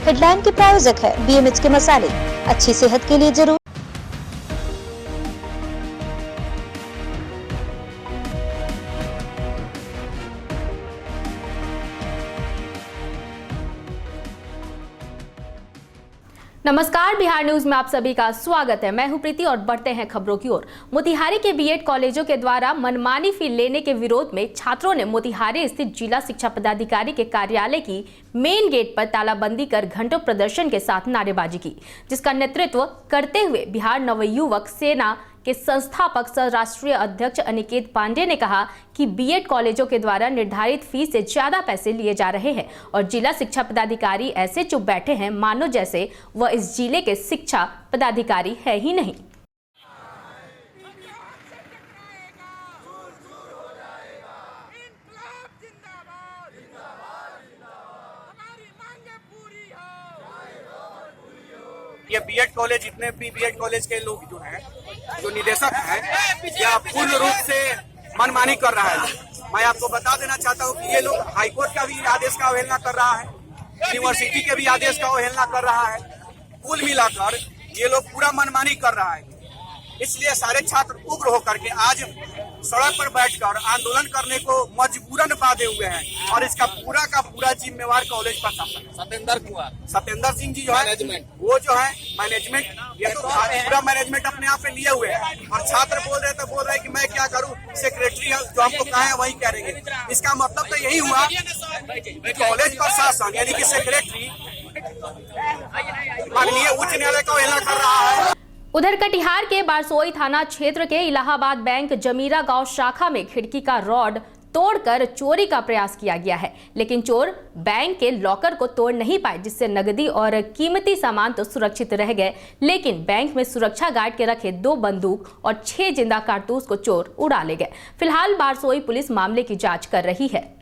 Headline के प्रायोजक है BMH के मसाले, अच्छी सेहत के लिए जरूर। नमस्कार, बिहार न्यूज में आप सभी का स्वागत है। मैं हूं प्रीति और बढ़ते हैं खबरों की ओर। मोतिहारी के बीएड कॉलेजों के द्वारा मनमानी फी लेने के विरोध में छात्रों ने मोतिहारी स्थित जिला शिक्षा पदाधिकारी के कार्यालय की मेन गेट पर तालाबंदी कर घंटों प्रदर्शन के साथ नारेबाजी की, जिसका नेतृत्व करते हुए बिहार नवयुवक सेना के संस्थापक सह राष्ट्रीय अध्यक्ष अनिकेत पांडे ने कहा कि बीएड कॉलेजों के द्वारा निर्धारित फीस से ज्यादा पैसे लिए जा रहे हैं और जिला शिक्षा पदाधिकारी ऐसे चुप बैठे हैं मानो जैसे वह इस जिले के शिक्षा पदाधिकारी है ही नहीं। ये बीएड कॉलेज, जितने भी बीएड कॉलेज के लोग जो हैं, जो निदेशक हैं, यह पूर्ण रूप से मनमानी कर रहा है। मैं आपको बता देना चाहता हूँ कि ये लोग हाईकोर्ट का भी आदेश का अवहेलना कर रहा है, यूनिवर्सिटी के भी आदेश का अवहेलना कर रहा है। कुल मिलाकर ये लोग पूरा मनमानी कर रहा है। इसलिए सारे छात्र उग्र होकर के आज सड़क पर बैठकर आंदोलन करने को मजबूरन बांधे हुए हैं और इसका पूरा का पूरा जिम्मेवार कॉलेज प्रशासन सत्येंद्र सिंह जी जो है, वो जो है मैनेजमेंट, ये तो पूरा मैनेजमेंट अपने आप पे लिए हुए हैं और छात्र बोल रहे हैं कि मैं क्या करूं, सेक्रेटरी जो हमको कहा है वही करेंगे। इसका मतलब तो यही हुआ कि कॉलेज प्रशासन यानी कि सेक्रेटरी माननीय उच्च न्यायालय का अवहेलना कर रहा है। उधर कटिहार के बारसोई थाना क्षेत्र के इलाहाबाद बैंक जमीरा गांव शाखा में खिड़की का रॉड तोड़कर चोरी का प्रयास किया गया है, लेकिन चोर बैंक के लॉकर को तोड़ नहीं पाए, जिससे नकदी और कीमती सामान तो सुरक्षित रह गए, लेकिन बैंक में सुरक्षा गार्ड के रखे 2 बंदूक और 6 जिंदा कारतूस को चोर उड़ा ले गए। फिलहाल बारसोई पुलिस मामले की जांच कर रही है।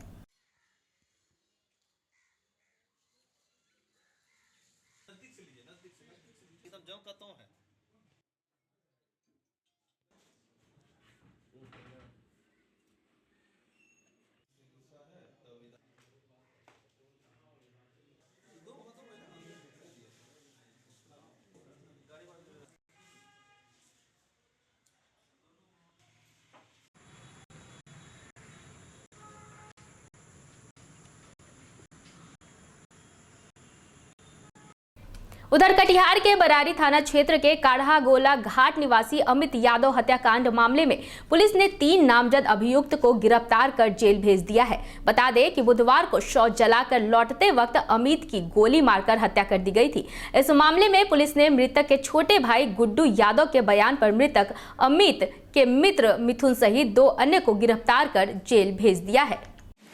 उधर कटिहार के बरारी थाना क्षेत्र के काढ़ा गोला घाट निवासी अमित यादव हत्याकांड मामले में पुलिस ने 3 नामजद अभियुक्त को गिरफ्तार कर जेल भेज दिया है। बता दें कि बुधवार को शौच जलाकर लौटते वक्त अमित की गोली मारकर हत्या कर दी गई थी। इस मामले में पुलिस ने मृतक के छोटे भाई गुड्डू यादव के बयान पर मृतक अमित के मित्र मिथुन सहित 2 अन्य को गिरफ्तार कर जेल भेज दिया है।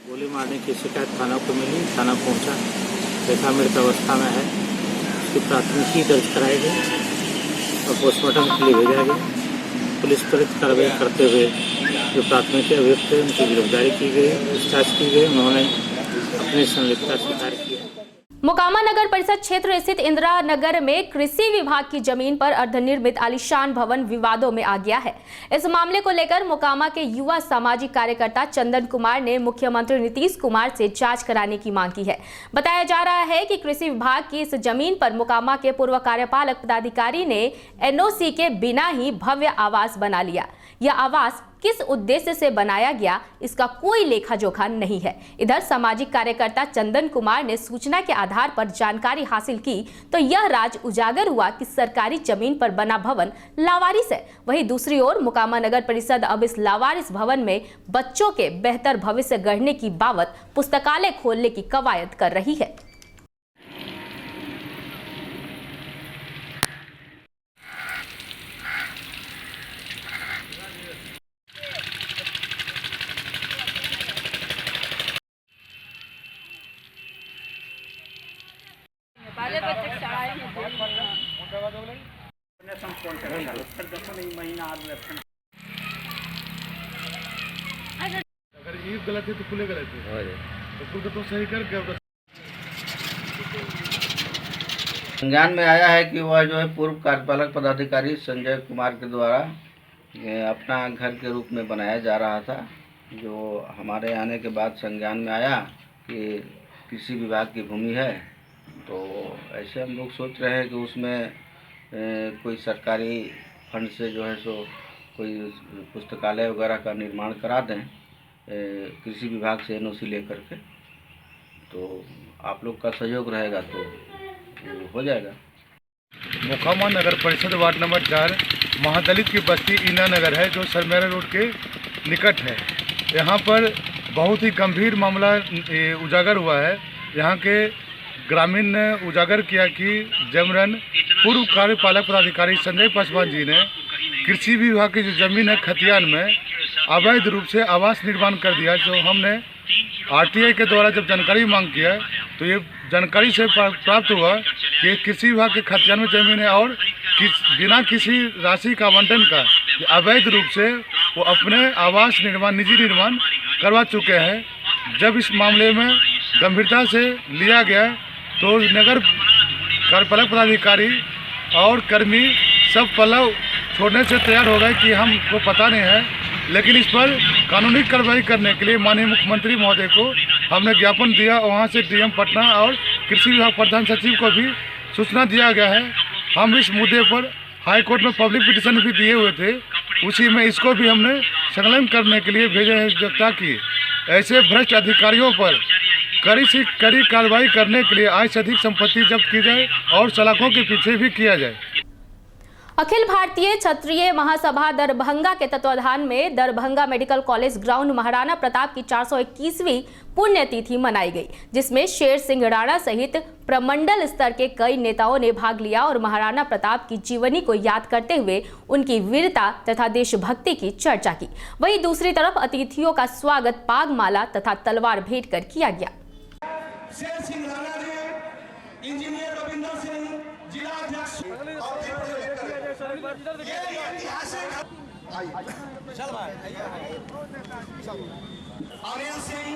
गोली मारने की शिकायत थाना को मिली, थाना पहुंचा, देखा मृत अवस्था में है, की प्राथमिकी दर्ज कराई गई और पोस्टमार्टम के लिए भेजा गया। पुलिस त्वरित कार्रवाई करते हुए जो प्राथमिक अभियुक्त थे उनकी गिरफ्तारी की गई, पूछताछ की गई, उन्होंने अपनी संलिप्तता स्वीकार की। मोकामा नगर परिषद क्षेत्र स्थित इंदिरा नगर में कृषि विभाग की जमीन पर अर्धनिर्मित आलीशान भवन विवादों में आ गया है। इस मामले को लेकर मोकामा के युवा सामाजिक कार्यकर्ता चंदन कुमार ने मुख्यमंत्री नीतीश कुमार से जांच कराने की मांग की है। बताया जा रहा है कि कृषि विभाग की इस जमीन पर मोकामा के पूर्व कार्यपालक पदाधिकारी ने NOC के बिना ही भव्य आवास बना लिया। यह आवास किस उद्देश्य से बनाया गया, इसका कोई लेखा जोखा नहीं है। इधर सामाजिक कार्यकर्ता चंदन कुमार ने सूचना के आधार पर जानकारी हासिल की तो यह राज उजागर हुआ कि सरकारी जमीन पर बना भवन लावारिस है। वहीं दूसरी ओर मोकामा नगर परिषद अब इस लावारिस भवन में बच्चों के बेहतर भविष्य गढ़ने की बाबत पुस्तकालय खोलने की कवायद कर रही है। अगर ये गलत है तो खुले गलत है, तो खुद तो सही करके संज्ञान में आया है कि वह जो है पूर्व कार्यपालक पदाधिकारी संजय कुमार के द्वारा अपना घर के रूप में बनाया जा रहा था। जो हमारे आने के बाद संज्ञान में आया कि कृषि विभाग की भूमि है तो ऐसे हम लोग सोच रहे हैं कि उसमें कोई सरकारी फंड से जो है सो कोई पुस्तकालय वगैरह का निर्माण करा दें कृषि विभाग से NOC लेकर के, तो आप लोग का सहयोग रहेगा तो हो जाएगा। मोकामा नगर परिषद वार्ड नंबर 4 महादलित की बस्ती ईना नगर है, जो सरमेरा रोड के निकट है। यहाँ पर बहुत ही गंभीर मामला उजागर हुआ है। यहाँ के ग्रामीण ने उजागर किया कि जमरन पूर्व कार्यपालक पदाधिकारी संजय पासवान जी ने कृषि विभाग की जो जमीन है खतियान में अवैध रूप से आवास निर्माण कर दिया। जो हमने RTI के द्वारा जब जानकारी मांग किया तो ये जानकारी से प्राप्त हुआ कि कृषि विभाग के खतियान में जमीन है और बिना किसी राशि का आवंटन का अवैध रूप से वो अपने आवास निर्माण निजी निर्माण करवा चुके हैं। जब इस मामले में गंभीरता से लिया गया तो नगर कार्यपालक पदाधिकारी और कर्मी सब पल्लव छोड़ने से तैयार हो गए कि हमको पता नहीं है, लेकिन इस पर कानूनी कार्रवाई करने के लिए माननीय मुख्यमंत्री महोदय को हमने ज्ञापन दिया। वहां से DM पटना और कृषि विभाग प्रधान सचिव को भी सूचना दिया गया है। हम इस मुद्दे पर हाई कोर्ट में पब्लिक पिटीशन भी दिए हुए थे, उसी में इसको भी हमने संकलन करने के लिए भेजे हैं ताकि ऐसे भ्रष्ट अधिकारियों पर कड़ी से कड़ी कार्रवाई करने के लिए आय से अधिक संपत्ति जब्त की जाए और सलाखों के पीछे भी किया जाए। अखिल भारतीय क्षत्रिय महासभा दरभंगा के तत्वाधान में Darbhanga medical college ground Maharana Pratap की 421वीं पुण्यतिथि मनाई गई, जिसमें शेर सिंह राणा सहित प्रमंडल स्तर के कई नेताओं ने भाग लिया और महाराणा प्रताप की जीवनी को याद करते हुए उनकी वीरता तथा देशभक्ति की चर्चा की। वहीं दूसरी तरफ अतिथियों का स्वागत पागमाला तथा तलवार भेंट कर किया गया। शेर सिंह राणा जी, इंजीनियर रविंदर सिंह, जिला अध्यक्ष आर्यन सिंह,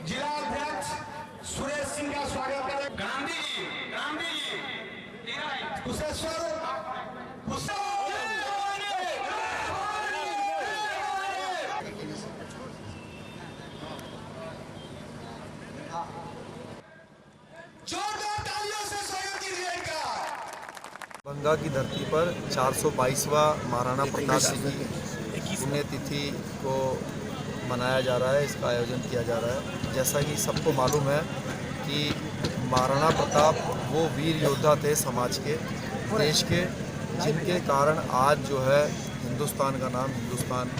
जिला अध्यक्ष सुरेश सिंह का स्वागत करें। गांधी जी, कुशेश्वर दरभंगा की धरती पर 422वां महाराणा प्रताप सिंह की पुण्यतिथि को मनाया जा रहा है। इसका आयोजन किया जा रहा है। जैसा कि सबको मालूम है कि महाराणा प्रताप वो वीर योद्धा थे समाज के, देश के, जिनके कारण आज जो है हिंदुस्तान का नाम हिंदुस्तान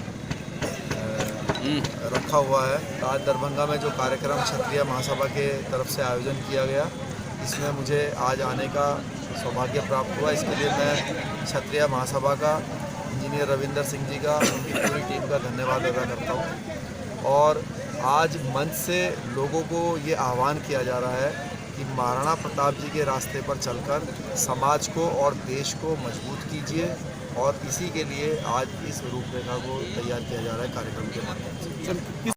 रखा हुआ है। आज दरभंगा में जो कार्यक्रम क्षत्रिय महासभा के तरफ से आयोजन किया गया, इसमें मुझे आज आने का सौभाग्य प्राप्त हुआ। इसके लिए मैं क्षत्रिय महासभा का, इंजीनियर रविंदर सिंह जी का, उनकी पूरी टीम का धन्यवाद अदा करता हूँ। और आज मंच से लोगों को ये आह्वान किया जा रहा है कि महाराणा प्रताप जी के रास्ते पर चलकर समाज को और देश को मजबूत कीजिए, और इसी के लिए आज इस रूपरेखा को तैयार किया जा रहा है कार्यक्रम के माध्यम से।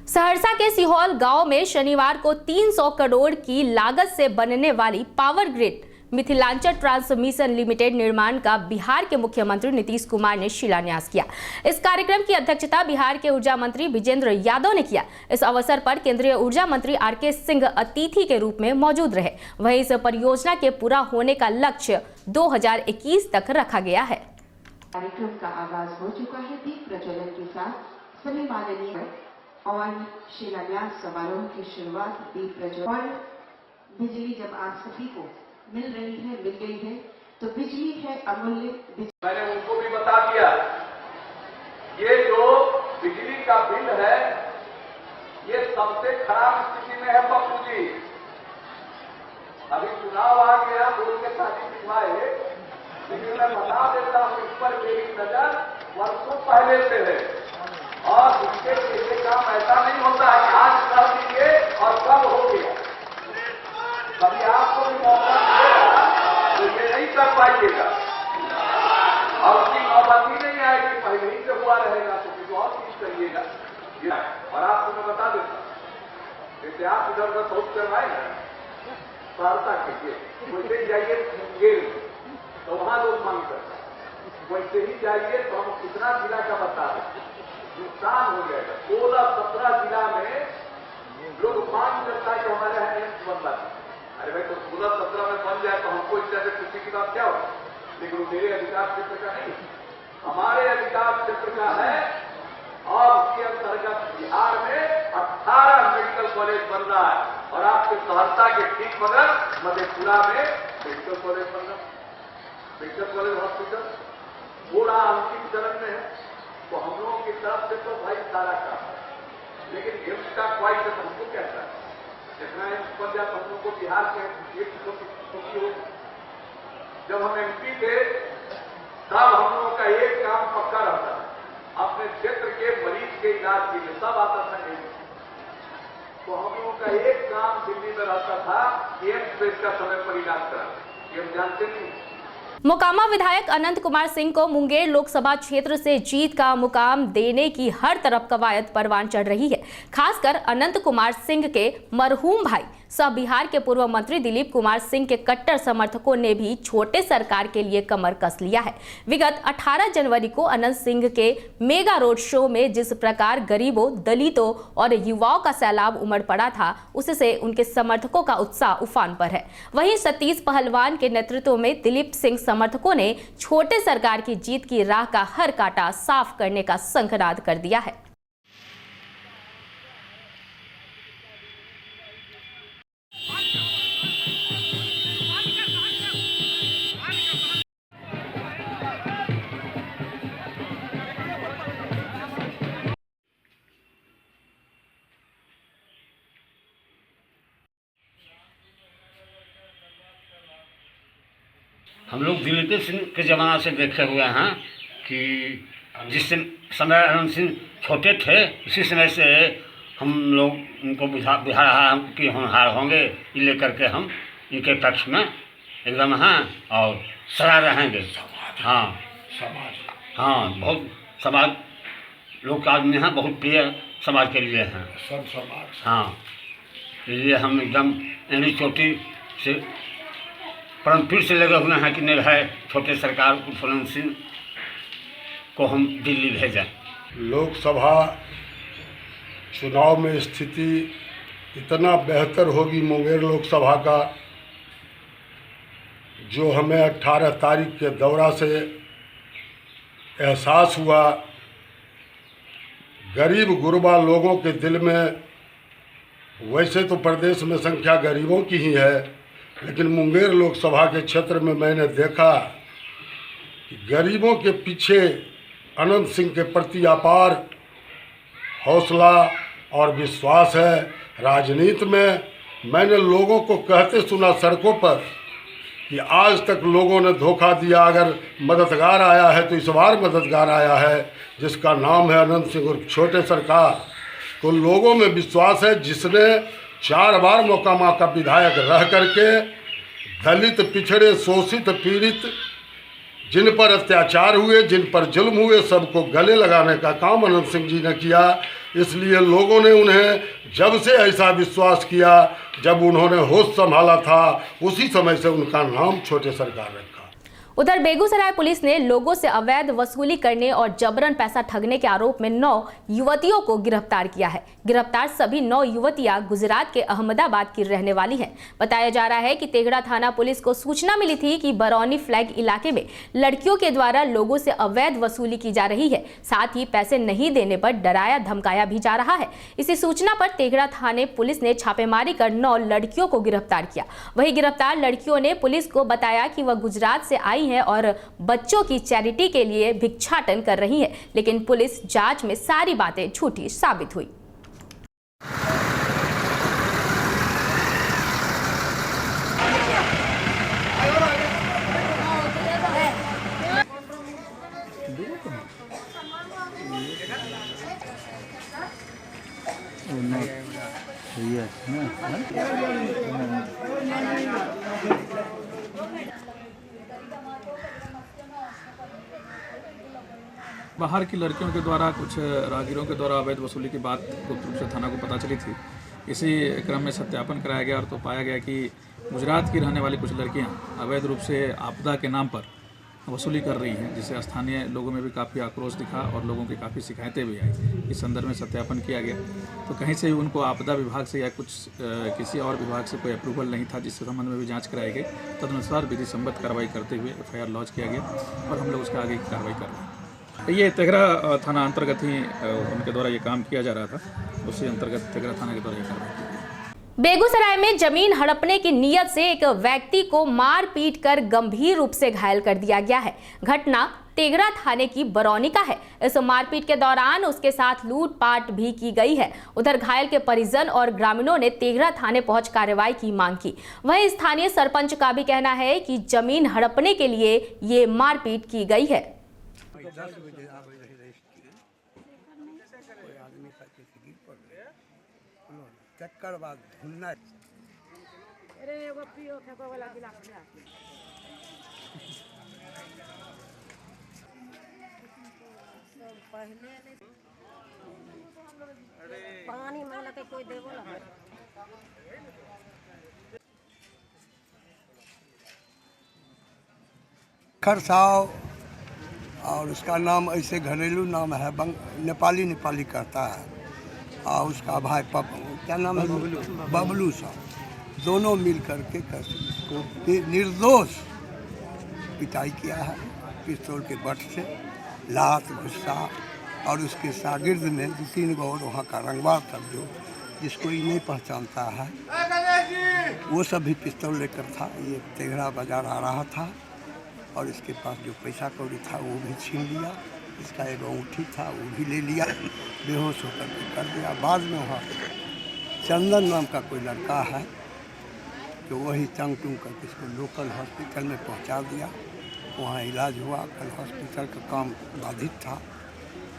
सहरसा के सिहोल गांव में शनिवार को 300 करोड़ की लागत से बनने वाली power grid Mithilanchal transmission limited निर्माण का बिहार के मुख्यमंत्री नीतीश कुमार ने शिलान्यास किया। इस कार्यक्रम की अध्यक्षता बिहार के ऊर्जा मंत्री विजेंद्र यादव ने किया। इस अवसर पर केंद्रीय ऊर्जा मंत्री RK सिंह अतिथि के रूप में मौजूद रहे। वहीं इस परियोजना के पूरा होने का लक्ष्य 2021 तक रखा गया है। कार्यक्रम का आगाज हो चुका है। दीप प्रज्वलन के साथ सभी माननीय और शिलान्यास समारोह की शुरुआत दीप प्रज्वलन। और बिजली जब आप सभी को मिल गई है तो बिजली है अमूल्य। मैंने उनको भी बता दिया, ये जो बिजली का बिल है ये सबसे खराब स्थिति में है पप्पू जी। अभी चुनाव आ गया, बोल के शादी दिखवाए, लेकिन मैं बता देता हूं इस पर मेरी नजर वर्षों पहले से है। और उसके लिए काम ऐसा नहीं होता है आज कर दीजिए और कब हो गया। कभी आपको भी मौका मिलेगा तो ये नहीं कर पाइएगा, और उसकी नौबत ही नहीं आएगी, पहले ही से हुआ रहेगा तो कुछ और चीज करिएगा। और आपको मैं बता देता हूं, जैसे आप इधर उधर शौच करवाए ना सहरसा के, वैसे ही जाइए मुंगेर तो वहां लोग मांग करते हैं, वैसे ही जाइए तो हम कितना जिला का बता दें, नुकसान हो जाएगा। 16-17 जिला में लोग मांग करता है कि हमारे यहाँ एम्स बनता है, अरे भाई तो 16-17 में बन जाए तो हमको इससे अधिक खुशी की बात क्या हो, लेकिन मेरे अधिकार क्षेत्र का नहीं, हमारे अधिकार क्षेत्र का है। और उसके अंतर्गत बिहार में 18 मेडिकल कॉलेज बन रहा है और आपके सहरसा के ठीक बगल मधेपुरा में मेडिकल कॉलेज बन रहा है, मेडिकल कॉलेज हॉस्पिटल पूरा अंतिम चरण में है। तो हम लोगों की तरफ से तो भाई सारा काम है, लेकिन एम्स का ख्वाहिश है तो हमको क्या चाहिए, जितना एम्स बन जाए हम लोग को बिहार के एक खुशी हो। जब हम एमपी थे तब हम लोगों का एक काम पक्का रहता है, अपने क्षेत्र के मरीज के इलाज के लिए सब आता था एम्स। तो हम लोगों का एक काम दिल्ली में रहता था कि एम्स में इसका समय पर इलाज करा, ये हम जानते नहीं। मोकामा विधायक अनंत कुमार सिंह को मुंगेर लोकसभा क्षेत्र से जीत का मुकाम देने की हर तरफ कवायद परवान चढ़ रही है। खासकर अनंत कुमार सिंह के मरहूम भाई सह बिहार के पूर्व मंत्री दिलीप कुमार सिंह के कट्टर समर्थकों ने भी छोटे सरकार के लिए कमर कस लिया है। विगत 18 जनवरी को अनंत सिंह के मेगा रोड शो में जिस प्रकार गरीबों, दलितों और युवाओं का सैलाब उमड़ पड़ा था, उससे उनके समर्थकों का उत्साह उफान पर है। वहीं सतीश पहलवान के नेतृत्व में दिलीप सिंह समर्थकों ने छोटे सरकार की जीत की राह का हर कांटा साफ करने का शंखनाद कर दिया है। हम लोग दिलीप सिंह के ज़माना से देखे हुए हैं कि जिस समय अनंत सिंह छोटे थे उसी समय से हम लोग उनको बुझा रहा है कि होनहार होंगे, ये लेकर के हम इनके पक्ष में एकदम हैं और सदा रहेंगे। हाँ हाँ, बहुत समाज लोग आदमी हैं, बहुत प्रिय समाज के लिए हैं सब समाज। हाँ, इसलिए हम एकदम एनी चोटी से परम फिर से लगे हुए हैं कि निर्भय छोटे सरकार अनंत सिंह को हम दिल्ली भेजें। लोकसभा चुनाव में स्थिति इतना बेहतर होगी मुंगेर लोकसभा का, जो हमें 18 तारीख के दौरा से एहसास हुआ। गरीब गुरबा लोगों के दिल में, वैसे तो प्रदेश में संख्या गरीबों की ही है, लेकिन मुंगेर लोकसभा के क्षेत्र में मैंने देखा कि गरीबों के पीछे अनंत सिंह के प्रति अपार हौसला और विश्वास है। राजनीति में मैंने लोगों को कहते सुना सड़कों पर कि आज तक लोगों ने धोखा दिया, अगर मददगार आया है तो इस बार मददगार आया है जिसका नाम है अनंत सिंह और छोटे सरकार। तो लोगों में विश्वास है, जिसने 4 बार मोकामा का विधायक रह करके दलित, पिछड़े, शोषित, पीड़ित, जिन पर अत्याचार हुए, जिन पर जुल्म हुए, सबको गले लगाने का काम अनंत सिंह जी ने किया। इसलिए लोगों ने उन्हें जब से ऐसा विश्वास किया, जब उन्होंने होश संभाला था, उसी समय से उनका नाम छोटे सरकार रखा। उधर बेगूसराय पुलिस ने लोगों से अवैध वसूली करने और जबरन पैसा ठगने के आरोप में 9 युवतियों को गिरफ्तार किया है। गिरफ्तार सभी 9 युवतियां गुजरात के अहमदाबाद की रहने वाली हैं। बताया जा रहा है कि तेघड़ा थाना पुलिस को सूचना मिली थी कि बरौनी फ्लैग इलाके में लड़कियों के द्वारा लोगों से अवैध वसूली की जा रही है, साथ ही पैसे नहीं देने पर डराया धमकाया भी जा रहा है। इसी सूचना पर तेघड़ा थाने पुलिस ने छापेमारी कर 9 लड़कियों को गिरफ्तार किया। वही गिरफ्तार लड़कियों ने पुलिस को बताया कि वह गुजरात से आई है और बच्चों की चैरिटी के लिए भिक्षाटन कर रही है, लेकिन पुलिस जांच में सारी बातें झूठी साबित हुई। बाहर की लड़कियों के द्वारा, कुछ राहगीरों के द्वारा अवैध वसूली की बात गुप्त रूप से थाना को पता चली थी। इसी क्रम में सत्यापन कराया गया और तो पाया गया कि गुजरात की रहने वाली कुछ लड़कियां अवैध रूप से आपदा के नाम पर वसूली कर रही है, जिससे स्थानीय लोगों में भी काफ़ी आक्रोश दिखा और लोगों की काफ़ी शिकायतें भी आई। इस संदर्भ में सत्यापन किया गया तो कहीं से उनको आपदा विभाग से या कुछ किसी और विभाग से कोई अप्रूवल नहीं था, जिसके संबंध में भी जांच कराई गई। तदनुसार विधि सम्मत कार्रवाई करते हुए FIR लॉन्च किया गया और हम लोग उसके आगे की कार्रवाई कर रहे हैं। ये तेघरा थाना अंतर्गत ही उनके द्वारा ये काम किया जा रहा था, उसी अंतर्गत तेघरा थाना के द्वारा ये कार्रवाई की गई। बेगूसराय में जमीन हड़पने की नीयत से एक व्यक्ति को मार पीट कर गंभीर रूप से घायल कर दिया गया है। घटना तेघरा थाने की बरौनी का है। इस मारपीट के दौरान उसके साथ लूटपाट भी की गई है। उधर घायल के परिजन और ग्रामीणों ने तेघरा थाने पहुंच कार्रवाई की मांग की। वहीं स्थानीय सरपंच का भी कहना है कि जमीन हड़पने के लिए ये मारपीट की गई है। चक्कर बाद घूमना पानी मांगला के कोई देवो ना। खरसाव और उसका नाम ऐसे घरेलू नाम है, नेपाली करता है। और उसका भाई क्या नाम है, बबलू साहब, दोनों मिल करके निर्दोष पिटाई किया है पिस्तौल के बट से, लात गुस्सा। और उसके शागिर्द ने 2-3 गो और वहाँ का रंगबाज सब जो जिसको ये नहीं पहचानता है, वो सब भी पिस्तौल लेकर था। ये तेघरा बाजार आ रहा था और इसके पास जो पैसा कौड़ी था वो भी छीन लिया। इसका एक अंगूठी था वो भी ले लिया, बेहोश होकर के कर दिया। बाद में वहाँ चंदन नाम का कोई लड़का है तो वही टंग टूंग करके इसको लोकल हॉस्पिटल में पहुँचा दिया। वहाँ इलाज हुआ। कल हॉस्पिटल का काम बाधित था,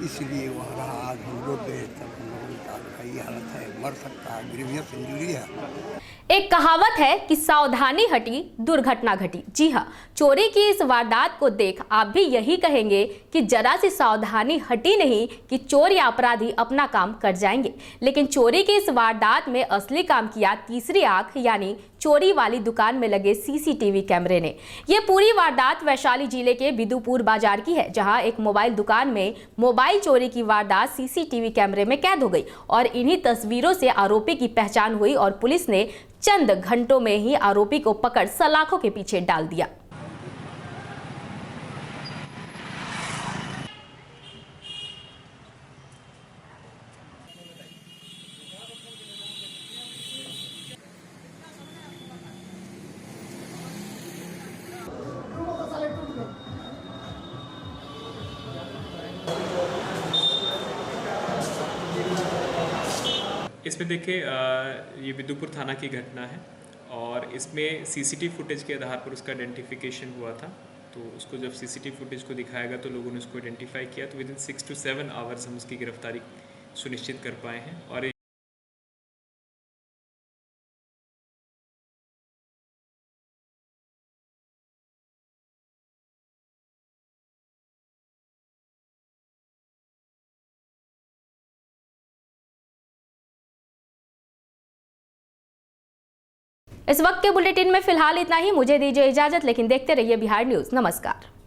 इसलिए वहाँ रहा। आज हम लोग गए तब हम लोगों का ये हालत है, मर सकता है, ग्रीवियस इंजरी है। एक कहावत है कि सावधानी हटी दुर्घटना घटी। जी हाँ, चोरी की इस वारदात को देख आप भी यही कहेंगे कि जरा सी सावधानी हटी नहीं कि चोर या अपराधी अपना काम कर जाएंगे। लेकिन चोरी की इस वारदात में असली काम किया तीसरी आंख यानी चोरी वाली दुकान में लगे CCTV कैमरे ने। ये पूरी वारदात वैशाली जिले के बिदुपुर बाजार की है, जहां एक मोबाइल दुकान में मोबाइल चोरी की वारदात CCTV कैमरे में कैद हो गई और इन्हीं तस्वीरों से आरोपी की पहचान हुई और पुलिस ने चंद घंटों में ही आरोपी को पकड़ सलाखों के पीछे डाल दिया। इसमें देखिए ये बिदुपुर थाना की घटना है और इसमें CCTV फुटेज के आधार पर उसका आइडेंटिफिकेशन हुआ था। तो उसको जब CCTV फुटेज को दिखाया गया तो लोगों ने उसको आइडेंटिफाई किया। तो विदिन 6 to 7 आवर्स हम उसकी गिरफ्तारी सुनिश्चित कर पाए हैं। और इस वक्त के बुलेटिन में फिलहाल इतना ही। मुझे दीजिए इजाजत, लेकिन देखते रहिए बिहार न्यूज़। नमस्कार।